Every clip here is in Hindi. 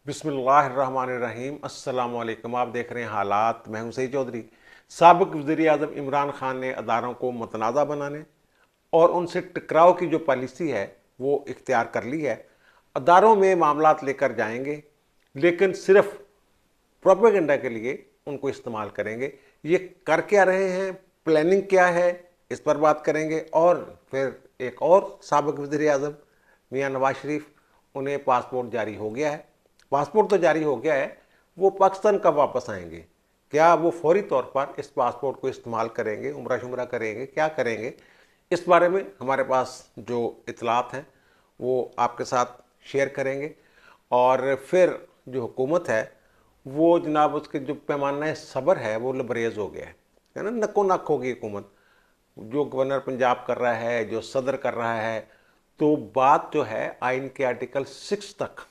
बिस्मिल्लाहिर्रहमानिर्रहीम। अस्सलामुअलैकुम। आप देख रहे हैं हालात। मैं हूं सईद चौधरी। साबिक वज़ीर आज़म इमरान खान ने अदारों को मतनाज़ा बनाने और उनसे टकराव की जो पॉलिसी है वो इख्तियार कर ली है। अदारों में मामलात लेकर जाएंगे, लेकिन सिर्फ प्रोपेगेंडा के लिए उनको इस्तेमाल करेंगे। ये कर क्या रहे हैं, प्लानिंग क्या है, इस पर बात करेंगे। और फिर एक और साबिक वज़ीर आज़म मियाँ नवाज शरीफ, उन्हें पासपोर्ट जारी हो गया है। पासपोर्ट तो जारी हो गया है, वो पाकिस्तान कब वापस आएंगे? क्या वो फौरी तौर पर इस पासपोर्ट को इस्तेमाल करेंगे, उम्रा शुमरा करेंगे, क्या करेंगे? इस बारे में हमारे पास जो इतलात हैं वो आपके साथ शेयर करेंगे। और फिर जो हुकूमत है वो जनाब उसके जो पैमाना सब्र है वो लबरेज हो गया है ना, नक्को नक होगी हुकूमत। जो गवर्नर पंजाब कर रहा है, जो सदर कर रहा है, तो बात जो है आइन के आर्टिकल 6 तक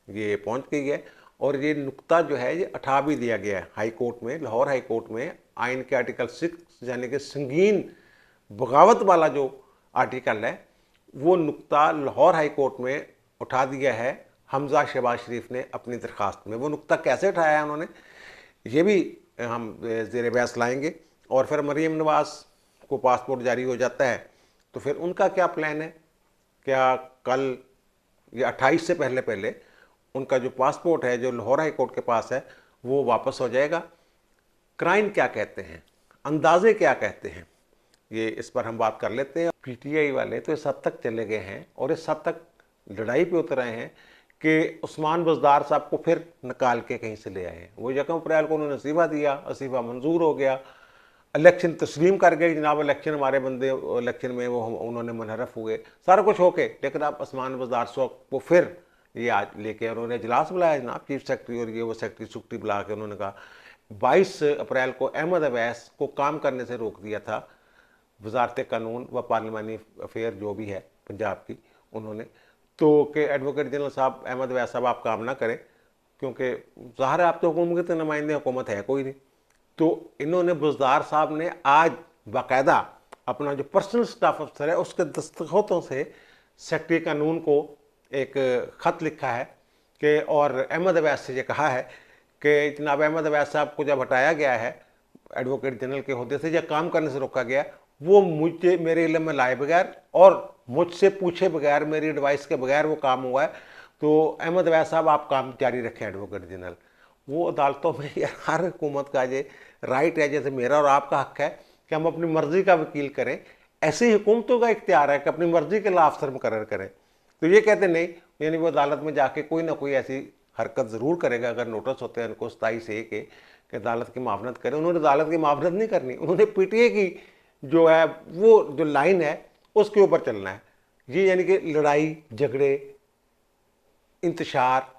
ये पहुंच गई है। और ये नुक्ता जो है ये उठा भी दिया गया है हाई कोर्ट में, लाहौर हाई कोर्ट में। आइन के आर्टिकल 6 यानी कि संगीन बगावत वाला जो आर्टिकल है वो नुक्ता लाहौर हाई कोर्ट में उठा दिया है हमजा शहबाज शरीफ ने अपनी दरख्वास्त में। वो नुक्ता कैसे उठाया है उन्होंने, ये भी हम ज़ेर बहस लाएंगे। और फिर मरीम नवाज को पासपोर्ट जारी हो जाता है तो फिर उनका क्या प्लान है? क्या कल या 28 से पहले पहले उनका जो पासपोर्ट है जो लाहौर हाई कोर्ट के पास है वो वापस हो जाएगा? क्राइम क्या कहते हैं, अंदाजे क्या कहते हैं, ये इस पर हम बात कर लेते हैं। पीटीआई वाले तो इस हद तक चले गए हैं और इस हद तक लड़ाई पे उतर आए हैं कि उस्मान बज़दार साहब को फिर निकाल के कहीं से ले आए हैं। वो 1 अप्रैल को उन्होंने इस्तीफ़ा दिया, इस्तीफ़ा मंजूर हो गया, इलेक्शन तस्लीम कर गए, जनाब इलेक्शन हमारे बंदे, इलेक्शन में वो उन्होंने मुनहरफ हुए, सारा कुछ होके। लेकिन अब उस्मान बज़दार साहब को फिर ये आज लेके उन्होंने इजलास बुलाया जनाब, चीफ सेक्रेटरी और ये वो सेक्रेटरी सुक्टी बुला के उन्होंने कहा 22 अप्रैल को अहमद अवैस को काम करने से रोक दिया था वजारत कानून व पार्लिमानी अफेयर जो भी है पंजाब की, उन्होंने तो कि एडवोकेट जनरल साहब अहमद अवैस साहब आप काम ना करें, क्योंकि ज़ाहिर है आप तो हुकूमत के नुमाइंदे, हुकूमत है कोई नहीं। तो इन्होंने बुज़दार साहब ने आज बाकायदा अपना जो पर्सनल स्टाफ अफसर है उसके दस्तखतों से सेक्रेटरी कानून को एक ख़त लिखा है कि, और अहमद अवैस से ये कहा है कि जनाब अहमद अवैस साहब को जब हटाया गया है एडवोकेट जनरल के ओहदे से या काम करने से रोका गया, वो मुझे मेरे इल्म में लाए बगैर और मुझसे पूछे बगैर, मेरी एडवाइस के बगैर वो काम हुआ है। तो अहमद अवैस साहब आप काम जारी रखें एडवोकेट जनरल। वो अदालतों में यार हर हुकूमत का ये राइट है, जैसे मेरा और आपका हक है कि हम अपनी मर्जी का वकील करें, ऐसी हुकूमतों का इख्तियार है कि अपनी मर्जी के ला अफसर मुकर्रर करें। तो ये कहते नहीं, यानी वो अदालत में जाके कोई ना कोई ऐसी हरकत ज़रूर करेगा अगर नोटिस होते हैं उनको 27 ए के कि अदालत की मावनत करें। उन्होंने अदालत की मावनत नहीं करनी, उन्होंने पीटीए की जो है वो जो लाइन है उसके ऊपर चलना है। ये यानी कि लड़ाई झगड़े इंतशार,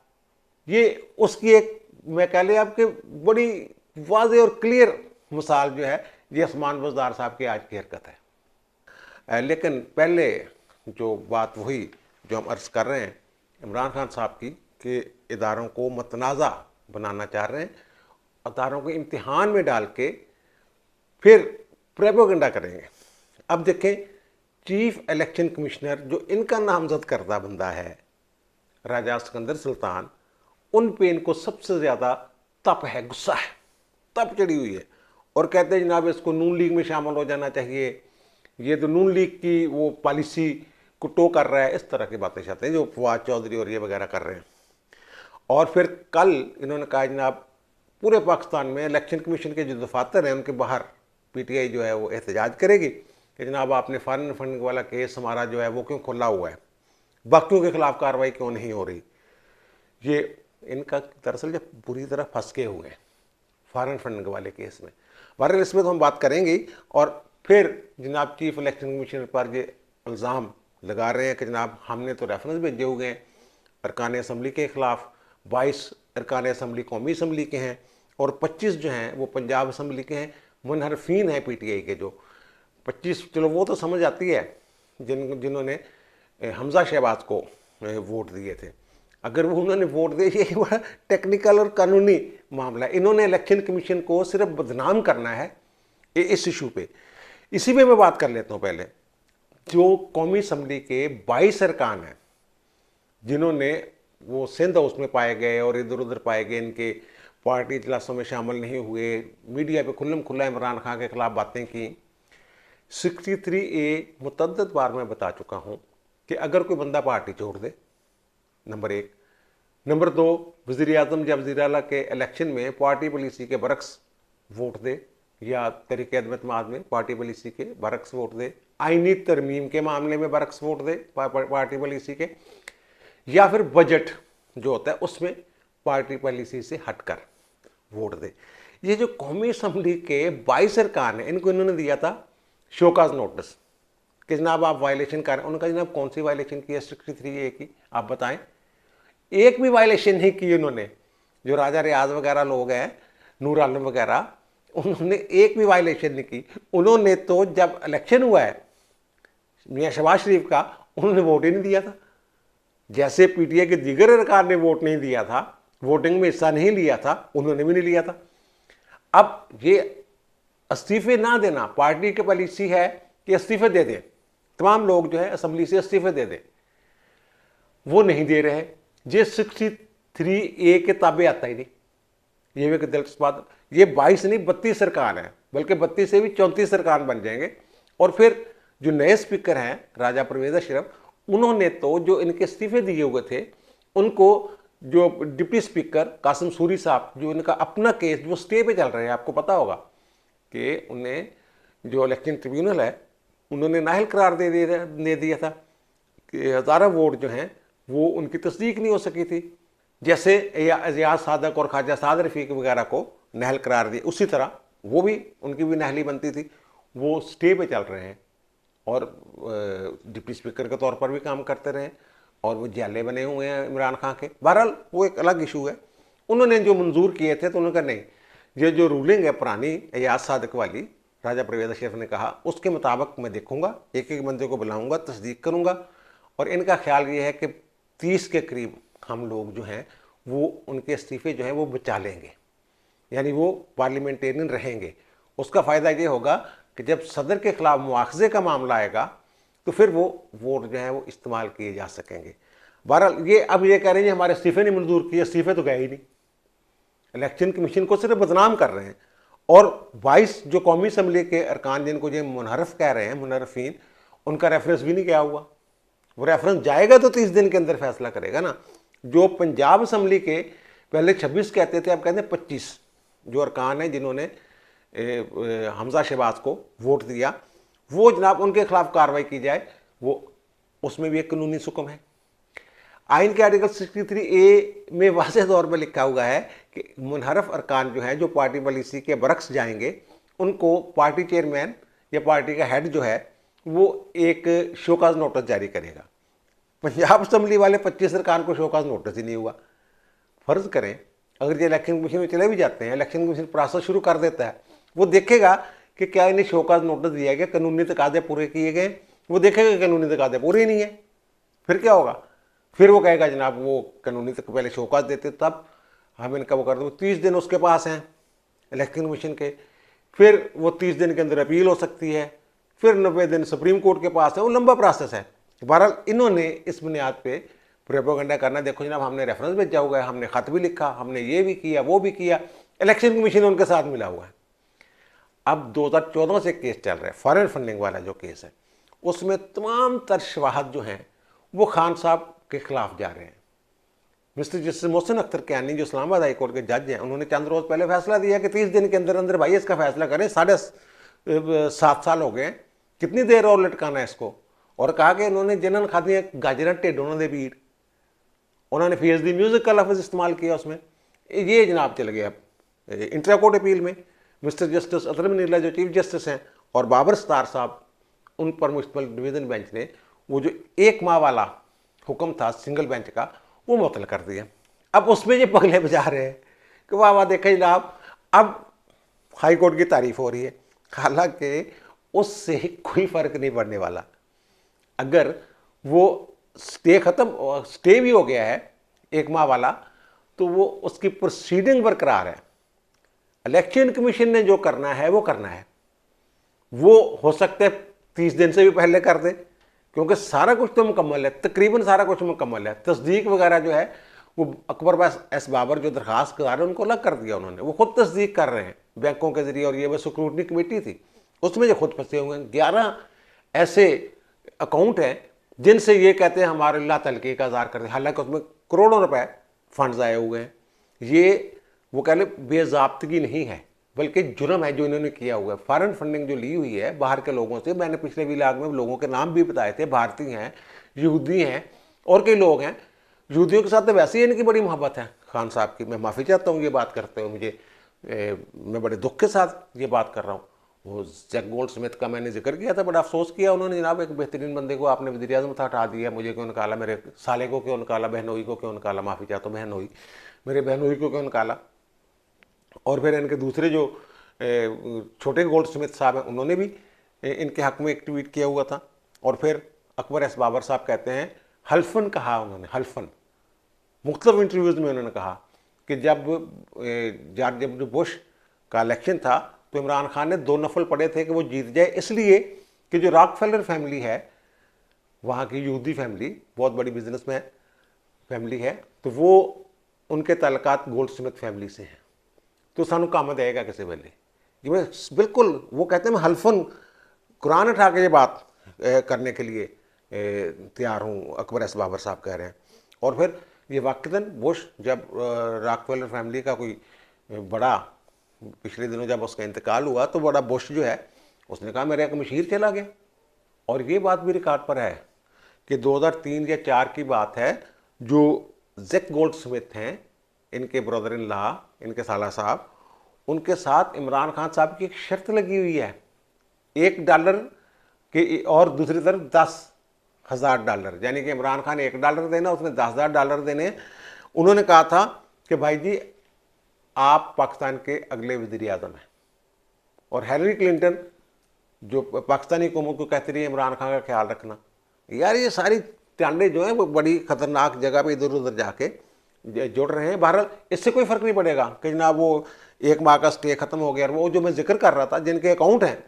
ये उसकी एक मैं कह लें आपके बड़ी वाज़ेह और क्लियर मिसाल जो है ये उस्मान बज़दार साहब की आज की हरकत है। लेकिन पहले जो बात वही जो हम अर्ज़ कर रहे हैं इमरान खान साहब की कि इदारों को मतनाज़ा बनाना चाह रहे हैं, इदारों को इम्तिहान में डाल के फिर प्रोपेगेंडा करेंगे। अब देखें, चीफ इलेक्शन कमिश्नर जो इनका नामजद करदा बंदा है राजा सिकंदर सुल्तान, उन पे इनको सबसे ज़्यादा तप है, गुस्सा है, तप चढ़ी हुई है। और कहते हैं जनाब इसको नून लीग में शामिल हो जाना चाहिए, ये तो नून लीग की वो पॉलिसी को टो कर रहा है, इस तरह की बातें चाहते हैं जो फवाद चौधरी और ये वगैरह कर रहे हैं। और फिर कल इन्होंने कहा जनाब पूरे पाकिस्तान में इलेक्शन कमीशन के जो दफातर हैं उनके बाहर पीटीआई जो है वो एहतजाज करेगी कि जनाब आपने फॉरेन फंडिंग वाला केस हमारा जो है वो क्यों खुला हुआ है, बाकियों के खिलाफ कार्रवाई क्यों नहीं हो रही। ये इनका दरअसल जब पूरी तरह फंस के हुए हैं फॉरेन फंडिंग वाले केस में। बहरहाल इसमें तो हम बात करेंगे। और फिर जनाब चीफ इलेक्शन कमीशन पर ये इल्ज़ाम लगा रहे हैं कि जनाब हमने तो रेफरेंस भेजे हुए हैं अरकान असम्बली के ख़िलाफ़, 22 अरकान असम्बली कौमी असम्बली के हैं और 25 जो हैं वो पंजाब असम्बली के हैं, मुनहरफीन हैं पीटीआई के जो 25, चलो वो तो समझ आती है जिन्होंने हमजा शहबाज को वोट दिए थे। अगर वो उन्होंने वोट दिए, ये बड़ा टेक्निकल और कानूनी मामला है। इन्होंने इलेक्शन कमीशन को सिर्फ बदनाम करना है इस इशू पे। इसी पे मैं बात कर लेता हूँ। पहले जो कौमी असम्बली के 22 अरकान हैं जिन्होंने वो सिंध उसमें पाए गए और इधर उधर पाए गए, इनके पार्टी इजलासों में शामिल नहीं हुए, मीडिया पे खुल्लम खुल्ला इमरान खान के खिलाफ बातें की। 63A मुतअद्दिद बार मैं बता चुका हूँ कि अगर कोई बंदा पार्टी छोड़ दे, नंबर 1, नंबर 2, वज़ीर आज़म या वज़ीर आला के इलेक्शन में पार्टी पॉलिसी के बरक्स वोट दे, या तरीक़े अदम एतमाद में पार्टी पॉलिसी के बरक्स वोट दे, आइनी तरमीम के मामले में बरक्स वोट दे पार्टी पॉलिसी के, या फिर बजट जो होता है उसमें पार्टी पॉलिसी से हटकर वोट दे। ये जो कौमी असम्बली के 22 अरकान हैं, इनको इन्होंने दिया था शोकाज नोटिस कि जनाब आप वायलेशन कर रहे हैं। उन्होंने कहा जनाब कौन सी वायलेशन की है 63A की, आप बताएं। एक भी वायलेशन नहीं की उन्होंने। जो राजा रियाज वगैरह लोग हैं, नूर आलम वगैरह, उन्होंने एक भी वायलेशन नहीं की। उन्होंने तो जब इलेक्शन हुआ है मियाँ शहबाज शरीफ का, उन्होंने वोट ही नहीं दिया था। जैसे PTI के दीगर अरकान ने वोट नहीं दिया था, वोटिंग में हिस्सा नहीं लिया था, उन्होंने भी नहीं लिया था। अब ये इस्तीफे ना देना, पार्टी की पॉलिसी है कि इस्तीफे दे दें, तमाम लोग जो है असम्बली से इस्तीफे दे दें, वो नहीं दे रहे। ये 63A के ताबे आता ही नहीं। ये भी एक दिलचस्प बात, ये 22 नहीं 32 सरकार है, बल्कि 32 से भी 34 सरकार बन जाएंगे। और फिर जो नए स्पीकर हैं राजा परवेज अशरफ, उन्होंने तो जो इनके इस्तीफे दिए हुए थे, उनको जो डिप्टी स्पीकर कासिम सूरी साहब, जो इनका अपना केस जो स्टे पे चल रहा है, आपको पता होगा कि उन्हें जो इलेक्शन ट्रिब्यूनल है उन्होंने नाअहल करार दे दिया था कि हज़ारों वोट जो हैं वो उनकी तस्दीक नहीं हो सकी थी। जैसे एजाज सादक और ख्वाजा साद रफ़ीक वगैरह को नाअहल करार दिए, उसी तरह वो भी, उनकी भी नाअहली बनती थी। वो स्टे पे चल रहे हैं और डिप्टी स्पीकर के तौर पर भी काम करते रहे, और वो जाले बने हुए हैं इमरान खान के। बहरहाल वो एक अलग इशू है। उन्होंने जो मंजूर किए थे तो उन्होंने कहा नहीं, ये जो रूलिंग है पुरानी एजाज सादक वाली, राजा परवेज अशरफ ने कहा उसके मुताबिक मैं देखूंगा, एक एक बंदे को बुलाऊंगा, तस्दीक करूंगा। और इनका ख्याल ये है कि 30 के करीब हम लोग जो हैं वो उनके इस्तीफे जो हैं वो बचा लेंगे, यानी वो पार्लियामेंटेरियन रहेंगे। उसका फ़ायदा ये होगा कि जब सदर के खिलाफ मुआवजे का मामला आएगा तो फिर वो वोट जो है वो इस्तेमाल किए जा सकेंगे। बहरहाल ये अब ये कह रहे हैं हमारे इस्तीफे नहीं मंजूर किए, इस्तीफे तो गए ही नहीं, इलेक्शन कमीशन को सिर्फ बदनाम कर रहे हैं। और 22 जो कौमी असम्बली के अरकान जिनको जो मुनहरफ कह रहे हैं, मुनहरफीन, उनका रेफरेंस भी नहीं किया हुआ। वो रेफरेंस जाएगा तो 30 दिन के अंदर फैसला करेगा ना। जो पंजाब असम्बली के पहले 26 कहते थे, अब कहते हैं 25 जो अरकान हैं जिन्होंने हमजा शहबाज को वोट दिया, वो जनाब उनके खिलाफ कार्रवाई की जाए। वो उसमें भी एक कानूनी हुक्म है। आइन के आर्टिकल 63A में वाज़ेह तौर पर लिखा हुआ है कि मुनहरफ अरकान जो हैं, जो पार्टी पॉलिसी के बरक्स जाएंगे, उनको पार्टी चेयरमैन या पार्टी का हेड जो है वो एक शोकाज नोटिस जारी करेगा। पंजाब असम्बली वाले 25 अरकान को शोकाज नोटिस ही नहीं हुआ। फ़र्ज़ करें अगर ये इलेक्शन कमीशन में चले भी जाते हैं, इलेक्शन कमीशन प्रोसेस शुरू कर देता है, वो देखेगा कि क्या इन्हें शोकाज नोटिस दिया गया, कानूनी तकादे पूरे किए गए, वो देखेगा कानूनी तकादे पूरे ही नहीं है। फिर क्या होगा? फिर वो कहेगा जनाब वो कानूनी तक पहले शोकाज देते तब हम इनका वो कर दो। 30 दिन उसके पास हैं इलेक्शन कमीशन के, फिर वो 30 दिन के अंदर अपील हो सकती है, फिर 90 दिन सुप्रीम कोर्ट के पास है। वो लंबा प्रोसेस है। बहरहाल इन्होंने इस बुनियाद पे प्रोपेगेंडा करना, देखो जनाब हमने रेफरेंस भेजा हुआ है, हमने ख़त भी लिखा, हमने ये भी किया वो भी किया, इलेक्शन कमीशन उनके साथ मिला हुआ है। अब 2014 से केस चल रहा है, फॉरेन फंडिंग वाला जो केस है, उसमें तमाम तर शवाहद जो हैं वो खान साहब के खिलाफ जा रहे हैं। मिस्टर जस्टिस मोहसिन अख्तर कियानी जो इस्लामाबाद हाई कोर्ट के जज हैं, उन्होंने चंद रोज़ पहले फैसला दिया कि 30 दिन के अंदर अंदर भाई इसका फैसला करें। 7.5 साल हो गए, कितनी देर और लटकाना है इसको। और कहा कि उन्होंने जिन्होंने खादियाँ गाजर ढिड उन्होंने भीड़, उन्होंने फेस दी म्यूजिक का लफ्ज़ इस्तेमाल किया उसमें। ये जनाब चल गया इंट्रा कोर्ट अपील में। मिस्टर जस्टिस अतरम नीला जो चीफ जस्टिस हैं और बाबर सतार साहब, उन पर मुश्तमिल डिवीज़न बेंच ने वो जो 1 माह वाला हुक्म था सिंगल बेंच का, वो मुअत्तल कर दिया। अब उसमें ये पगले बजा रहे हैं कि वाह वाह देखें जनाब अब हाई कोर्ट की तारीफ हो रही है, हालांकि उससे कोई फ़र्क नहीं पड़ने वाला। अगर वो स्टे ख़त्म, स्टे भी हो गया है 1 माह वाला, तो वो उसकी प्रोसीडिंग बरकरार है। इलेक्शन कमीशन ने जो करना है वो करना है। वो हो सकता है 30 दिन से भी पहले कर दे क्योंकि सारा कुछ तो मुकम्मल है, तकरीबन सारा कुछ मुकम्मल है। तस्दीक वगैरह जो है वो अकबर एस बाबर जो दरखास्त कर रहे हैं उनको अलग कर दिया उन्होंने, वो खुद तस्दीक कर रहे हैं बैंकों के जरिए। और ये बस स्क्रूटनी कमेटी थी, उसमें जो खुद फंसे हुए हैं। 11 ऐसे अकाउंट हैं जिनसे ये कहते हैं हमारे अल्लाह तलके का आज़ार करते हैं, हालांकि उसमें करोड़ों रुपए फंड्स आए हुए हैं। ये वो कह लें बेज़ाब्तगी नहीं है, बल्कि जुर्म है जो इन्होंने किया हुआ है। फॉरेन फंडिंग जो ली हुई है बाहर के लोगों से, मैंने पिछले व्लॉग में लोगों के नाम भी बताए थे, भारतीय हैं, यहूदी हैं और कई लोग हैं। यहूदियों के साथ तो वैसे ही इनकी बड़ी मोहब्बत है खान साहब की। मैं माफ़ी चाहता हूँ ये बात करते हुए, मुझे मैं बड़े दुख के साथ ये बात कर रहा हूँ। वो जैक गोल्डस्मिथ का मैंने जिक्र किया था, बड़ा अफसोस किया उन्होंने, जनाब एक बेहतरीन बंदे को आपने वज़ीर आज़म था हटा दिया, मुझे क्यों निकाला, मेरे साले को क्यों निकाला, बहनोई को क्यों निकाला, माफ़ी चाहता हूँ बहनोई, मेरे बहनोई को क्यों निकाला। और फिर इनके दूसरे जो छोटे गोल्डस्मिथ साहब हैं उन्होंने भी इनके हक़ में एक ट्वीट किया हुआ था। और फिर अकबर एस बाबर साहब कहते हैं, हल्फन कहा उन्होंने, हल्फन मुख्तलिफ इंटरव्यूज़ में उन्होंने कहा कि जब जो बुश का इलेक्शन था तो इमरान खान ने 2 नफल पड़े थे कि वो जीत जाए, इसलिए कि जो रॉकफेलर फैमिली है वहाँ की यहूदी फैमिली, बहुत बड़ी बिजनेसमैन फैमिली है, तो वो उनके ताल्लुकात गोल्डस्मिथ फैमिली से हैं, तो सानू काम देगा किसी वेले। जी मैं बिल्कुल, वो कहते हैं मैं हल्फन कुरान उठा के ये बात करने के लिए तैयार हूँ, अकबर एस बाबर साहब कह रहे हैं। और फिर ये वाक़तन बुश जब रॉकफेलर फैमिली का कोई बड़ा पिछले दिनों जब उसका इंतकाल हुआ तो बड़ा बुश जो है उसने कहा मेरा एक मशीर चला गया। और ये बात भी रिकॉर्ड पर है कि 2003 या 4 की बात है, जो जैक गोल्डस्मिथ हैं इनके ब्रदर इन लॉ, इनके साला साहब, उनके साथ इमरान खान साहब की एक शर्त लगी हुई है $1 के, और दूसरी तरफ $10,000, यानी कि इमरान खान $1 देना, उसने $10,000 देने। उन्होंने कहा था कि भाई जी आप पाकिस्तान के अगले वज़ीर आज़म हैं। और हिलरी क्लिंटन जो पाकिस्तानी हुकूमत को कहती रही है इमरान खान का ख्याल रखना। यार ये सारी टांडे जो हैं वो बड़ी ख़तरनाक जगह पे इधर उधर जाके जुड़ रहे हैं। बहरहाल इससे कोई फ़र्क नहीं पड़ेगा कि जनाब वो 1 माह का स्टे ख़त्म हो गया। और वो जो मैं जिक्र कर रहा था जिनके अकाउंट हैं,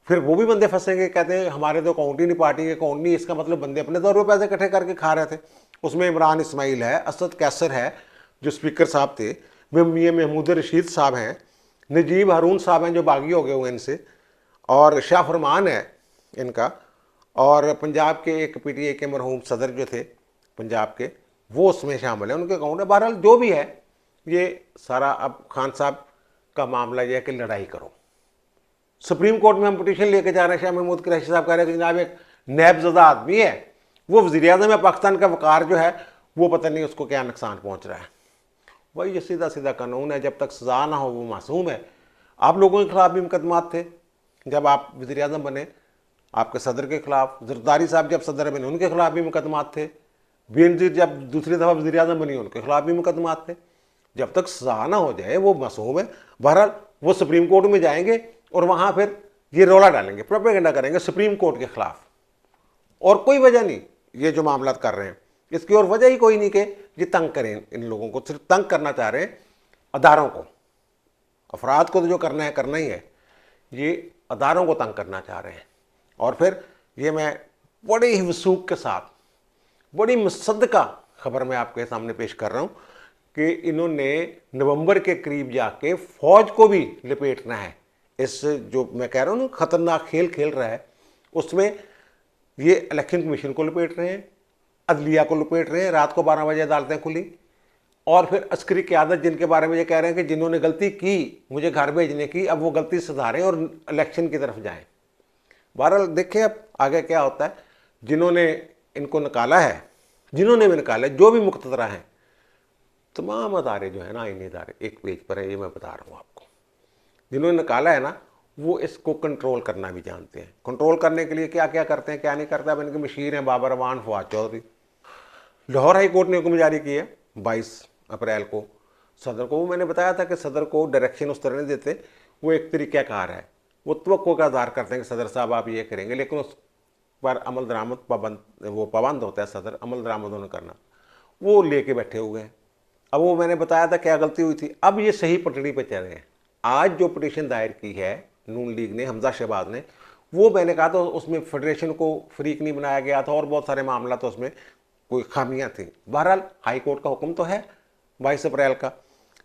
फिर वो भी बंदे फंसेंगे, कहते हैं हमारे तो अकाउंट ही नहीं, पार्टी के अकाउंट नहीं। इसका मतलब बंदे अपने तौर पर पैसे इकट्ठे करके खा रहे थे। उसमें इमरान इस्माइल है, असद कैसर है जो स्पीकर साहब थे, मियां महमूद रशीद साहब हैं, नजीब हारून साहब हैं जो बागी हो गए हुए इनसे, और शाह फरमान है इनका, और पंजाब के एक PTI के मरहूम सदर जो थे पंजाब के, वो उसमें शामिल है, उनके अकाउंट है। बहरहाल जो भी है ये सारा, अब खान साहब का मामला यह है कि लड़ाई करो। सुप्रीम कोर्ट में हम पिटीशन लेके जा रहे हैं, शाह महमूद कुरैशी साहब कह रहे हैं कि जनाब एक नैबज़दा आदमी है, वो वज़ीर आज़म है, पाकिस्तान का वक़ार जो है वो पता नहीं उसको क्या नुकसान पहुँच रहा है। वही ये सीधा सीधा कानून है, जब तक सज़ा ना हो वो मासूम है। आप लोगों के खिलाफ भी मुकदमात थे जब आप वज़ीर आज़म बने, आपके सदर के खिलाफ, ज़रदारी साहब जब सदर बने उनके खिलाफ भी मुकदमात थे, बेनज़ीर जब दूसरी दफ़ा वज़ीर आज़म बनी उनके खिलाफ भी मुकदमात थे। जब तक सज़ा ना हो जाए वो मासूम है। बहरहाल वो सुप्रीम कोर्ट में जाएंगे और वहाँ फिर ये रौला डालेंगे, प्रोपेगेंडा करेंगे सुप्रीम कोर्ट के खिलाफ, और कोई वजह नहीं ये जो मामला कर रहे हैं इसकी, और वजह ही कोई नहीं कि ये तंग करें इन लोगों को, सिर्फ तंग करना चाह रहे हैं अदारों को। अफराद को तो जो करना है करना ही है, ये अदारों को तंग करना चाह रहे हैं। और फिर ये मैं बड़े ही वसूख के साथ, बड़ी मुसद्दका खबर मैं आपके सामने पेश कर रहा हूँ कि इन्होंने नवंबर के करीब जाके फौज को भी लपेटना है। इस जो मैं कह रहा हूँ ना खतरनाक खेल खेल रहा है, उसमें ये इलेक्शन कमीशन को लपेट रहे हैं, अदलिया को लपेट रहे हैं। रात को 12 बजे अदालतें खुली। और फिर अस्करी क़यादत जिनके बारे में ये कह रहे हैं कि जिन्होंने गलती की मुझे घर भेजने की, अब वो गलती सुधारें और इलेक्शन की तरफ जाएं। बहरहाल देखें अब आगे क्या होता है। जिन्होंने इनको निकाला है, जिन्होंने भी निकाला है, जो भी मुक़तदरा हैं, तमाम अदारे जो है ना, आईनी इदारे, एक पेज पर है, ये मैं बता रहा हूँ आपको। जिन्होंने निकाला है ना वो इसको कंट्रोल करना भी जानते हैं। कंट्रोल करने के लिए क्या क्या करते हैं क्या नहीं करते। अब इनके मशीर हैं बाबर अमान फवाद चौधरी। लाहौर हाई कोर्ट ने हुक्म जारी किया 22 अप्रैल को सदर को। वो मैंने बताया था कि सदर को डायरेक्शन उस तरह नहीं देते, वो एक तरीक़ाकार है, वो तवक्को का इज़हार करते हैं कि सदर साहब आप ये करेंगे, लेकिन उस पर अमल दरामद पाबंद होता है सदर, अमल दरामद होने करना, वो लेके बैठे हुए हैं। अब वो मैंने बताया था क्या गलती हुई थी, अब ये सही पटड़ी पर चल रहे हैं। आज जो पिटीशन दायर की है नून लीग ने, हमजा शहबाज ने, वो मैंने कहा तो उसमें फेडरेशन को फ्रीक नहीं बनाया गया था और बहुत सारे मामला तो उसमें कोई खामियां थी। बहरहाल हाई कोर्ट का हुक्म तो है 22 अप्रैल का,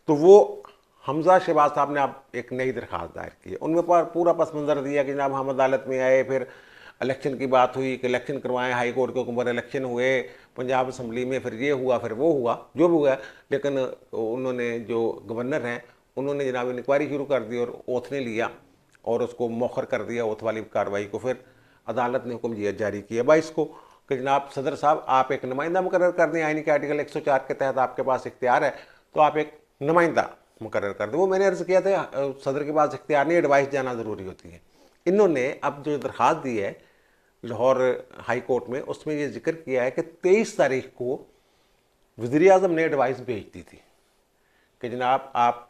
तो वो हमजा शहबाज साहब ने अब एक नई दरख्वास्त दायर की है। उनमें पर पूरा पस मंज़र दिया कि जनाब हम अदालत में आए, फिर इलेक्शन की बात हुई कि इलेक्शन करवाएं, हाई कोर्ट के हुक्म पर इलेक्शन हुए, पंजाब असम्बली में फिर ये हुआ फिर वो हुआ जो भी हुआ, लेकिन उन्होंने जो गवर्नर हैं उन्होंने जनाब इंक्वायरी शुरू कर दी और ओथ ने लिया और उसको मौखर कर दिया ओथ वाली कार्रवाई को। फिर अदालत ने हुक्म जारी किया 22 को कि जनाब सदर साहब आप एक नुमाइंदा मुकर्रर कर दें, आईनी के आर्टिकल 104 के तहत आपके पास इख्तियार है तो आप एक नुमाइंदा मुकर्रर कर दें। वो मैंने अर्ज़ किया था सदर के पास इख्तियार नहीं, एडवाइस जाना ज़रूरी होती है। इन्होंने अब जो दरख्वास्त दी है लाहौर हाई कोर्ट में, उसमें ये जिक्र किया है कि 23 तारीख को वज़ीर आज़म ने एडवाइस भेज दी थी कि जनाब आप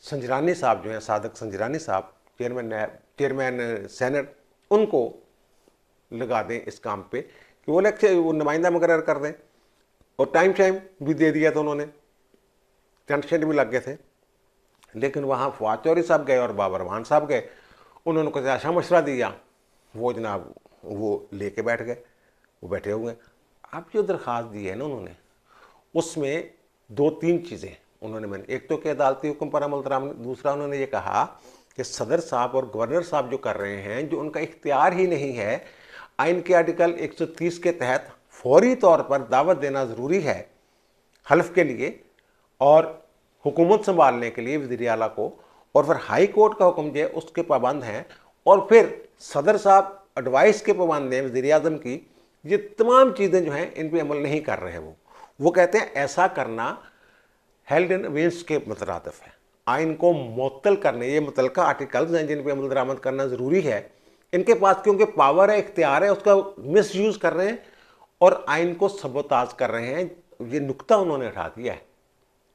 संजरानी साहब जो हैं, सादक संजरानी साहब चेयरमैन सेनेट, उनको लगा दें इस काम पे कि वो नुमाइंदा मुकर्रर कर दें, और टाइम भी दे दिया था उन्होंने, टेंट शेंट भी लग गए थे। लेकिन वहाँ फवाद चौधरी साहब गए और बाबर रहमान साहब गए, उन्होंने कुछ ऐसा मशवरा दिया, वो जनाब वो लेके बैठ गए, वो बैठे हुए हैं। अब जो दरख्वास्त दी है ना उन्होंने, उसमें 2-3 चीज़ें उन्होंने मैंने, एक तो कि अदालती हुक्म पर अमल दरामद, दूसरा उन्होंने ये कहा कि सदर साहब और गवर्नर साहब जो कर रहे हैं, जो उनका इख्तियार ही नहीं है, आइन के आर्टिकल 130 के तहत फौरी तौर पर दावत देना ज़रूरी है हल्फ के लिए और हुकूमत संभालने के लिए वज़ीर आला को, और फिर हाई कोर्ट का हुक्म जो है उसके पाबंद हैं, और फिर सदर साहब एडवाइस के पाबंद हैं वज़ीर आज़म की। ये तमाम चीज़ें जो हैं इन पर अमल नहीं कर रहे हैं। वो कहते हैं ऐसा करना हेल्ड इन अवेंस के मुतरादिफ है, आइन को मुअत्तल करने, ये मुतलका आर्टिकल्स हैं जिन पर अमल दरामद करना ज़रूरी है। इनके पास क्योंकि पावर है, इख्तियार है, उसका मिस यूज़ कर रहे हैं और आइन को सबोताज कर रहे हैं। ये नुक्ता उन्होंने उठा दिया है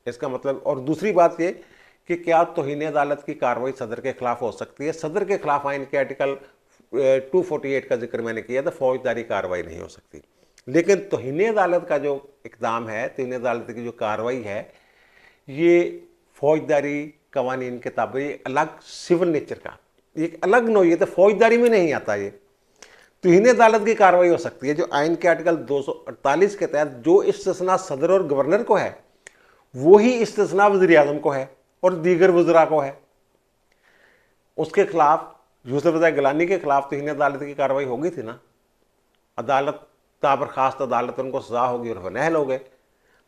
इसका मतलब। और दूसरी बात ये कि क्या तौहीन अदालत की कार्रवाई सदर के खिलाफ हो सकती है? सदर के खिलाफ आइन के आर्टिकल 248 का जिक्र मैंने किया था, फौजदारी कार्रवाई नहीं हो सकती। लेकिन तौहीन अदालत का जो इक़दाम है, तौहीन अदालत की जो कार्रवाई है, ये फौजदारी कवानीन के ताबिक अलग सिविल नेचर का एक अलग नौइयत है, फौजदारी में नहीं आता। ये तौहीन अदालत की कार्रवाई हो सकती है जो आइन के आर्टिकल 248 के तहत जो इस्तिस्ना सदर और गवर्नर को है, वही इस्तिस्ना वज़ीर आज़म को है और दीगर वज़रा को है। उसके खिलाफ यूसुफ रज़ा गिलानी के खिलाफ तौहीन अदालत की कार्रवाई होगी थी ना, अदालत ताबरखास्त अदालत उनको सजा होगी और नहल हो गए।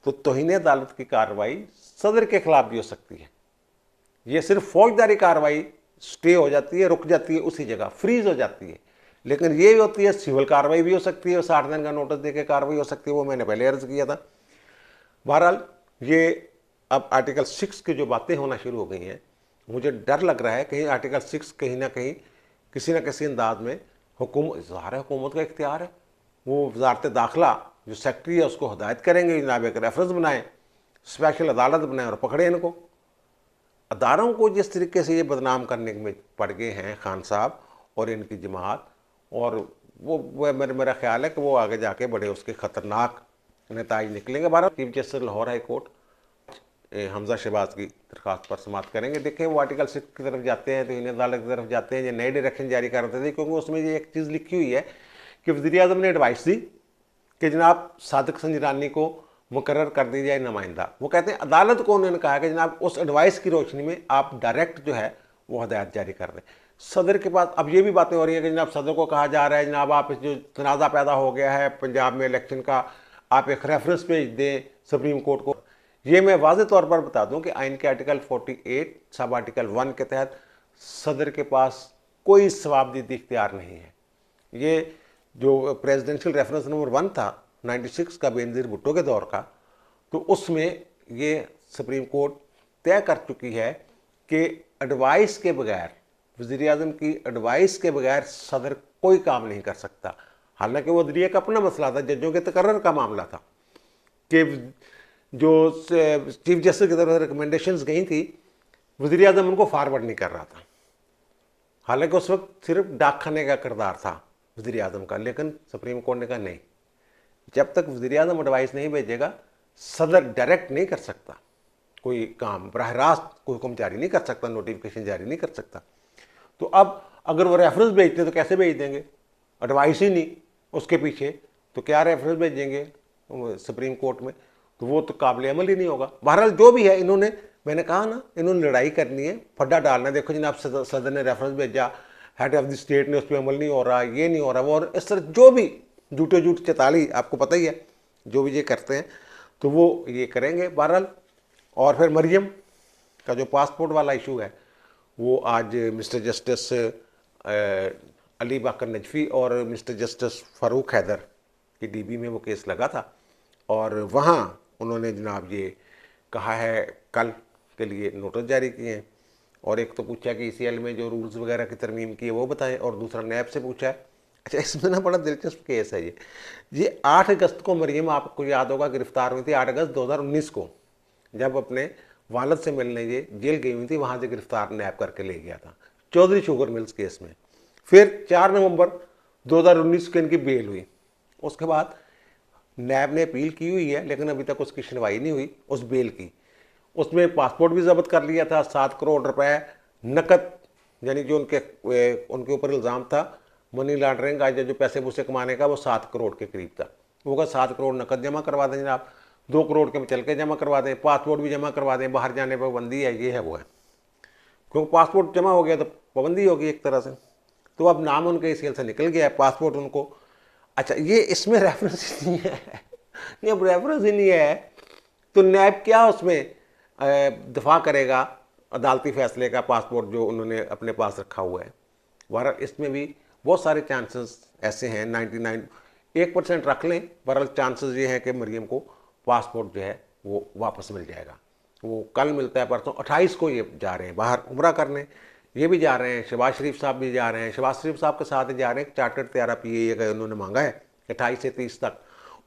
तो तौहीन अदालत की कार्रवाई सदर के खिलाफ भी हो सकती है। ये सिर्फ फौजदारी कार्रवाई स्टे हो जाती है, रुक जाती है उसी जगह, फ्रीज हो जाती है। लेकिन ये भी होती है सिविल कार्रवाई भी हो सकती है, 60 दिन का नोटिस देकर कार्रवाई हो सकती है, वो मैंने पहले अर्ज किया था। बहरहाल ये अब आर्टिकल 6 की जो बातें होना शुरू हो गई हैं, मुझे डर लग रहा है कहीं आर्टिकल 6 कहीं ना कहीं किसी न किसी अंदाज में हुकूमत का इख्तियार है। वो वजारत दाखिला जो सेक्रेटरी है उसको हदायत करेंगे जनाब एक रेफरेंस बनाएं, स्पेशल अदालत बनाएं और पकड़े इनको। अदारों को जिस तरीके से ये बदनाम करने में पड़ गए हैं खान साहब और इनकी जमात, और वो मेरा ख्याल है कि वो आगे जाके बड़े उसके ख़तरनाक नताइज निकलेंगे। Bharat chief justice Lahore high court Hamza Shahbaz की दरख्वास्त पर समाप्त करेंगे। देखें वो आर्टिकल 6 की तरफ जाते हैं तो इन अदालत की तरफ जाते हैं, ये नए डायरेक्शन जारी कर रहे थे, क्योंकि उसमें ये एक चीज़ लिखी हुई है कि वज़ीर आज़म ने एडवाइस दी कि जनाब सादिक संजरानी को मुकर्रर कर दी जाए नुमाइंदा। वो कहते हैं अदालत को उन्होंने कहा कि जनाब उस एडवाइस की रोशनी में आप डायरेक्ट जो है वो हदायत जारी कर दें। सदर के पास अब ये भी बातें हो रही हैं कि जनाब सदर को कहा जा रहा है जनाब आप जो तनाज़ा पैदा हो गया है पंजाब में इलेक्शन का, आप एक रेफरेंस भेज दें सुप्रीम कोर्ट को। ये मैं वाज़ेह तौर पर बता दूं कि आइन के आर्टिकल 48 सब आर्टिकल 1 के तहत सदर के पास कोई सवाबदीदी इख्तियार नहीं है। ये जो प्रेसिडेंशियल रेफरेंस नंबर 1 था 96 का बेनज़ीर भुट्टो के दौर का, तो उसमें ये सुप्रीम कोर्ट तय कर चुकी है कि एडवाइस के बगैर, वज़ीर आज़म की एडवाइस के बगैर सदर कोई काम नहीं कर सकता। हालांकि वो दरिया का अपना मसला था, जजों के तकर्रर का मामला था कि जो चीफ जस्टिस की तरफ से रिकमेंडेशंस गई थी, वज़ीर आज़म उनको फॉरवर्ड नहीं कर रहा था। हालांकि उस वक्त सिर्फ डाक खाने का किरदार था वज़ीर आज़म का, लेकिन सुप्रीम कोर्ट ने कहा नहीं, जब तक वज़ीर आज़म एडवाइस नहीं भेजेगा सदर डायरेक्ट नहीं कर सकता कोई काम, बराह रास्त कोई हुक्म जारी नहीं कर सकता, नोटिफिकेशन जारी नहीं कर सकता। तो अब अगर वो रेफरेंस भेजते तो कैसे भेज देंगे, एडवाइस ही नहीं उसके पीछे, तो क्या रेफरेंस भेजेंगे सुप्रीम कोर्ट में, तो वो तो काबिल अमल ही नहीं होगा। बहरहाल जो भी है, इन्होंने, मैंने कहा ना, इन्होंने लड़ाई करनी है, फड्डा डालना है। देखो जनाब, सदर ने रेफरेंस भेजा, हेड ऑफ द स्टेट ने उस पर अमल नहीं हो रहा, ये नहीं हो रहा वो, और इस तरह जो भी झूठे झूठ चताली, आपको पता ही है जो भी ये करते हैं, तो वो ये करेंगे बहरहाल। और फिर मरियम का जो पासपोर्ट वाला इशू है, वो आज मिस्टर जस्टिस अली बाकर नजफी और मिस्टर जस्टिस फ़ारूक हैदर की डीबी में वो केस लगा था, और वहाँ उन्होंने जनाब ये कहा है, कल के लिए नोटिस जारी किए हैं। और एक तो पूछा कि ECL में जो रूल्स वगैरह की तरमीम की है वो बताएं, और दूसरा नैब से पूछा है। अच्छा, इसमें ना बड़ा दिलचस्प केस है ये 8 अगस्त को मरियम, आपको याद होगा, गिरफ्तार हुई थी 8 अगस्त 2019 को, जब अपने वालद से मिलने ये जेल गई हुई थी, वहाँ से गिरफ्तार नैब करके ले गया था चौधरी शुगर मिल्स केस में। फिर 4 नवंबर 2019 को इनकी बेल हुई। उसके बाद नैब ने अपील की हुई है, लेकिन अभी तक उसकी सुनवाई नहीं हुई उस बेल की। उसमें पासपोर्ट भी जब्त कर लिया था, 7 करोड़ रुपए नकद, यानी जो उनके ऊपर इल्ज़ाम था मनी लॉन्ड्रिंग, आज जो पैसे पूसे कमाने का, वो 7 करोड़ के करीब था। वो कहा 7 करोड़ नकद जमा करवा दें जनाब, 2 करोड़ के चल के जमा करवा दें, पासपोर्ट भी जमा करवा दें, बाहर जाने पर पाबंदी है, ये है वो है। क्योंकि पासपोर्ट जमा हो गया तो पाबंदी होगी एक तरह से, तो अब नाम उनके ECL से निकल गया है, पासपोर्ट उनको। अच्छा, ये इसमें रेफरेंस नहीं है, ये अब रेफरेंस ही नहीं है, तो नैब क्या उसमें दफा करेगा अदालती फैसले का, पासपोर्ट जो उन्होंने अपने पास रखा हुआ है। बहरहाल इसमें भी बहुत सारे चांसेस ऐसे हैं, 99 1% रख लें, बहरहाल चांसेस ये हैं कि मरियम को पासपोर्ट जो है वो वापस मिल जाएगा। वो कल मिलता है, परसों 28 को ये जा रहे हैं बाहर उम्रा करने, ये भी जा रहे हैं, शहबाज शरीफ साहब भी जा रहे हैं, शहबाज शरीफ साहब के साथ ही जा रहे हैं। चार्टर्ड तैयारा PA का उन्होंने मांगा है 28 से 30 तक।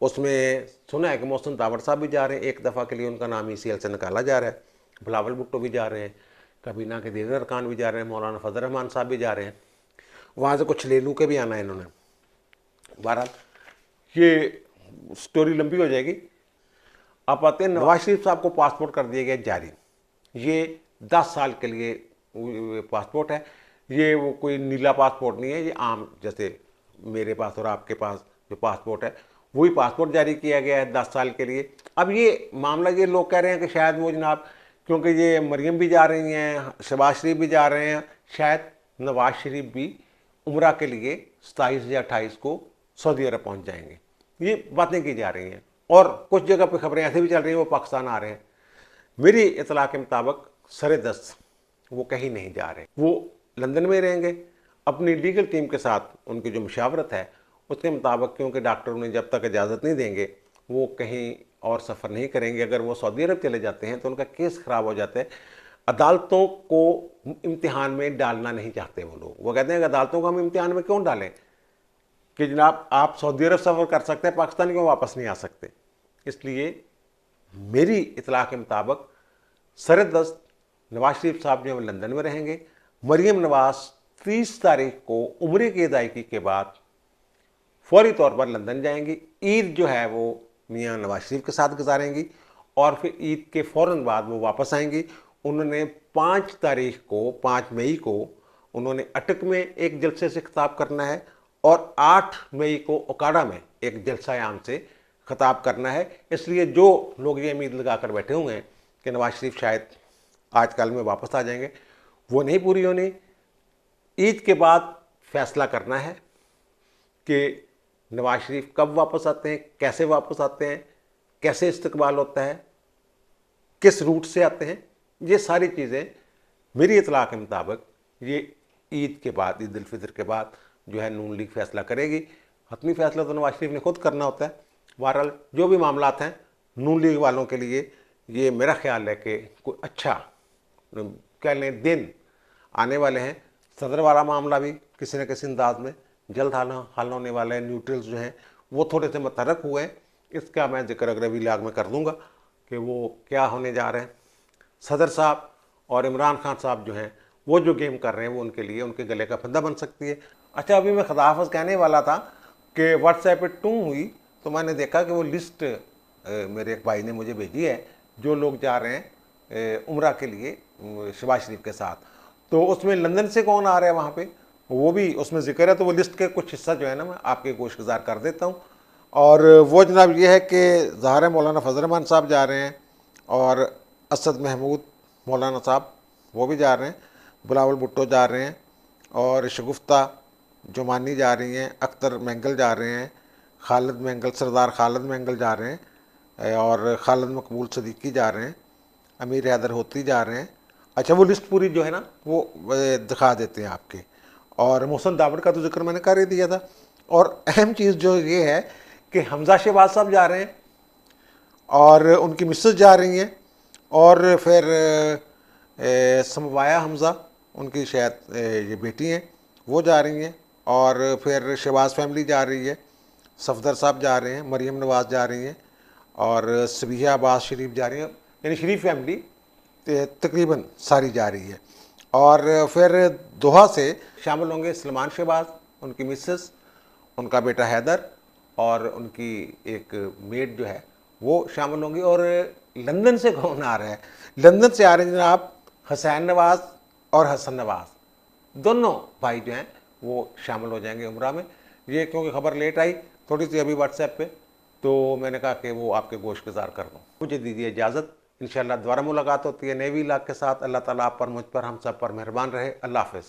उसमें सुना है कि मोहसिन तावर साहब भी जा रहे हैं, एक दफ़ा के लिए उनका नाम ECL से निकाला जा रहा है। बिलावल भुट्टो भी जा रहे हैं, काबीना के दीगर अरकान भी जा रहे हैं, मौलाना फजल रहमान साहब भी जा रहे हैं, वहाँ से कुछ ले लूँ के भी आना है इन्होंने। बहरहाल ये स्टोरी लंबी हो जाएगी। आप आते हैं, नवाज शरीफ साहब को पासपोर्ट कर दिया गया जारी, ये 10 साल के लिए पासपोर्ट है। ये वो कोई नीला पासपोर्ट नहीं है, ये आम जैसे मेरे पास और आपके पास जो पासपोर्ट है वही पासपोर्ट जारी किया गया है 10 साल के लिए। अब ये मामला, ये लोग कह रहे हैं कि शायद वो जनाब, क्योंकि ये मरियम भी जा रही हैं, शहबाज शरीफ भी जा रहे हैं, शायद नवाज शरीफ भी उम्रा के लिए 27 या 28 को सऊदी अरब पहुँच जाएंगे, ये बातें की जा रही हैं। और कुछ जगह पर खबरें ऐसे भी चल रही हैं वो पाकिस्तान आ रहे हैं। मेरी इतला के मुताबिक सरे-दस्त वो कहीं नहीं जा रहे, वो लंदन में रहेंगे अपनी लीगल टीम के साथ। उनकी जो मुशावरत है उसके मुताबिक, क्योंकि डॉक्टर उन्हें जब तक इजाज़त नहीं देंगे वो कहीं और सफ़र नहीं करेंगे। अगर वो सऊदी अरब चले जाते हैं तो उनका केस ख़राब हो जाता है। अदालतों को इम्तिहान में डालना नहीं चाहते वो लोग। वो कहते हैं कि अदालतों को हम इम्तिहान में क्यों डालें कि जनाब आप सऊदी अरब सफ़र कर सकते हैं, पाकिस्तान क्यों वापस नहीं आ सकते। इसलिए मेरी इतला के मुताबिक सरे-दस्त नवाज शरीफ साहब जो है लंदन में रहेंगे। मरियम नवाज 30 तारीख को उम्रे की अदायगी के बाद फौरी तौर पर लंदन जाएंगी। ईद जो है वो मियाँ नवाज शरीफ के साथ गुजारेंगी और फिर ईद के फ़ौरन बाद वो वापस आएंगी। उन्होंने 5 तारीख को, 5 मई को उन्होंने अटक में एक जलसे से खिताब करना है और 8 मई को ओकाड़ा में एक जलसा आम से खिताब करना है। इसलिए जो लोग ये उम्मीद लगा कर बैठे हुए हैं कि नवाज शरीफ शायद आज कल में वापस आ जाएंगे, वो नहीं पूरी होनी। ईद के बाद फैसला करना है कि नवाज शरीफ कब वापस आते हैं, कैसे वापस आते हैं, कैसे इस्तकबाल होता है, किस रूट से आते हैं। ये सारी चीज़ें मेरी इतला के मुताबिक ये ईद के बाद, ईद उल फितर के बाद जो है नून लीग फैसला करेगी। हतमी फैसला तो नवाज शरीफ ने खुद करना होता है। बहरहाल जो भी मामलात हैं नून लीग वालों के लिए, ये मेरा ख्याल है कि कोई अच्छा कह लें दिन आने वाले हैं। सदर वाला मामला भी किसी न किसी अंदाज में जल्द हल होने वाला है। न्यूट्रल्स जो हैं वो थोड़े से मतरक हुए हैं, इसका मैं जिक्र अगले लाग में कर दूंगा कि वो क्या होने जा रहे हैं। सदर साहब और इमरान खान साहब जो हैं वो जो गेम कर रहे हैं वो उनके लिए उनके गले का फंदा बन सकती है। अच्छा, अभी मैं खुदाफिज कहने वाला था कि व्हाट्सएप पे टू हुई तो मैंने देखा कि वो लिस्ट मेरे एक भाई ने मुझे भेजी है जो लोग जा रहे हैं उम्रा के लिए शहबाज शरीफ के साथ। तो उसमें लंदन से कौन आ रहा है वहाँ पे, वो भी उसमें जिक्र है, तो वो लिस्ट के कुछ हिस्सा जो है ना मैं आपके गोशगुजार कर देता हूँ। और वो जनाब ये है कि ज़ाहिर मौलाना फजल रहमान साहब जा रहे हैं, और असद महमूद मौलाना साहब वो भी जा रहे हैं, बिलावल भुट्टो जा रहे हैं, और शगुफ्ता जुमानी जा रही हैं, अख्तर मैंगल जा रहे हैं, खालिद मैंगल, सरदार खालिद मैंगल जा रहे हैं, और खालिद मकबूल सदीकी जा रहे हैं, अमीर हैदर होती जा रहे हैं। अच्छा, वो लिस्ट पूरी जो है ना वो दिखा देते हैं आपके। और मोहसन दावड़ का तो जिक्र मैंने कर ही दिया था। और अहम चीज़ जो ये है कि हमजा शहबाज साहब जा रहे हैं, और उनकी मिसेस जा रही हैं, और फिर समवाया हमज़ा, उनकी शायद ये बेटी हैं, वो जा रही हैं, और फिर शहबाज फैमिली जा रही है, सफदर साहब जा रहे हैं, मरीम नवाज़ जा रही हैं, और सबिया अब्बास शरीफ जा रही हैं, यानी शरीफ फैमिली तकरीबन सारी जा रही है। और फिर दोहा से शामिल होंगे सलमान शहबाज, उनकी मिसेस, उनका बेटा हैदर, और उनकी एक मेड जो है वो शामिल होंगी। और लंदन से कौन आ रहा है? लंदन से आ रहे हैं जनाब हुसैन नवाज़ और हसन नवाज़, दोनों भाई जो हैं वो शामिल हो जाएंगे उम्रा में। ये क्योंकि खबर लेट आई थोड़ी सी अभी व्हाट्सएप पे, तो मैंने कहा कि वो आपके गोशगुजार कर दूँ। मुझे दीजिए इजाज़त, इंशाअल्लाह दोबारा मुलाकात होती है नए व्लॉग के साथ। अल्लाह ताला आप पर, मुझ पर, हम सब पर मेहरबान रहे। अल्लाह हाफ़िज़।